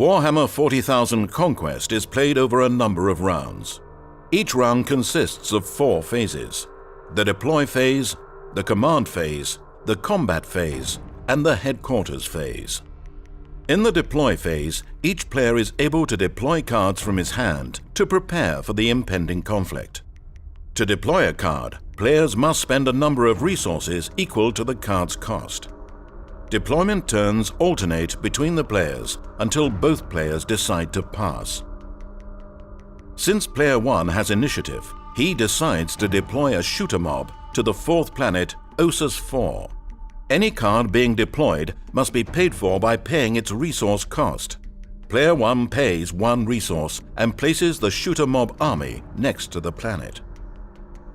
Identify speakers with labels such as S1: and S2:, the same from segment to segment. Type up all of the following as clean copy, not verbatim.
S1: Warhammer 40,000 Conquest is played over a number of rounds. Each round consists of 4 phases: the deploy phase, the command phase, the combat phase, and the headquarters phase. In the deploy phase, each player is able to deploy cards from his hand to prepare for the impending conflict. To deploy a card, players must spend a number of resources equal to the card's cost. Deployment turns alternate between the players until both players decide to pass. Since player 1 has initiative, he decides to deploy a shooter mob to the 4th planet Osus 4. Any card being deployed must be paid for by paying its resource cost. Player 1 pays 1 resource and places the shooter mob army next to the planet.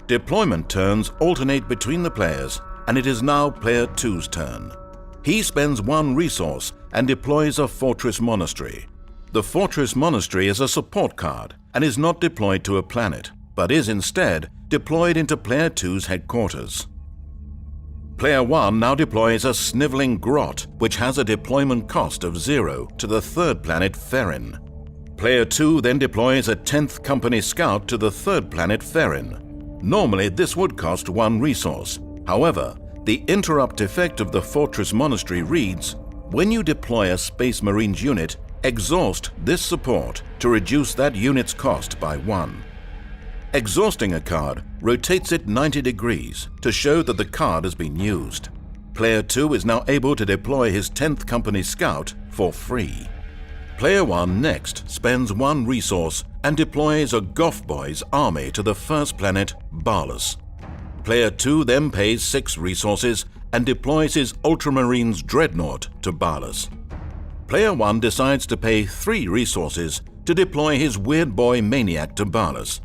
S1: Deployment turns alternate between the players, and it is now player 2's turn. He spends 1 resource and deploys a fortress monastery. The fortress monastery is a support card and is not deployed to a planet, but is instead deployed into player 2's headquarters. Player 1 now deploys a sniveling grot, which has a deployment cost of 0 to the 3rd planet Ferrin. Player 2 then deploys a 10th company scout to the 3rd planet Ferrin. Normally this would cost 1 resource. However, the interrupt effect of the fortress monastery reads, when you deploy a Space Marines unit, exhaust this support to reduce that unit's cost by 1. Exhausting a card rotates it 90 degrees to show that the card has been used. Player 2 is now able to deploy his 10th company scout for free. Player 1 next spends 1 resource and deploys a Goth Boys army to the 1st planet Balus. Player 2 then pays 6 resources and deploys his Ultramarines Dreadnought to Balus. Player 1 decides to pay 3 resources to deploy his Weird Boy Maniac to Balus.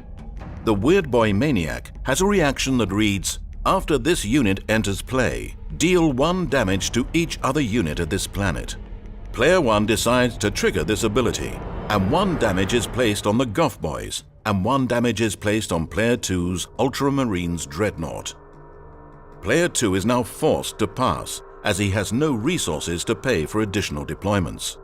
S1: The Weird Boy Maniac has a reaction that reads, after this unit enters play, deal 1 damage to each other unit at this planet. Player 1 decides to trigger this ability, and 1 damage is placed on the Goth Boys, and 1 damage is placed on Player 2's Ultramarines Dreadnought. Player 2 is now forced to pass, as he has no resources to pay for additional deployments.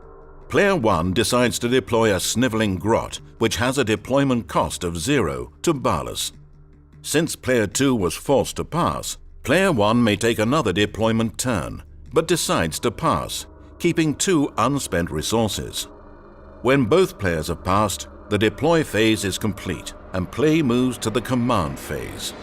S1: Player 1 decides to deploy a sniveling grot, which has a deployment cost of 0 to Balus. Since Player 2 was forced to pass, Player 1 may take another deployment turn, but decides to pass, keeping 2 unspent resources. When both players have passed, the deploy phase is complete and play moves to the command phase.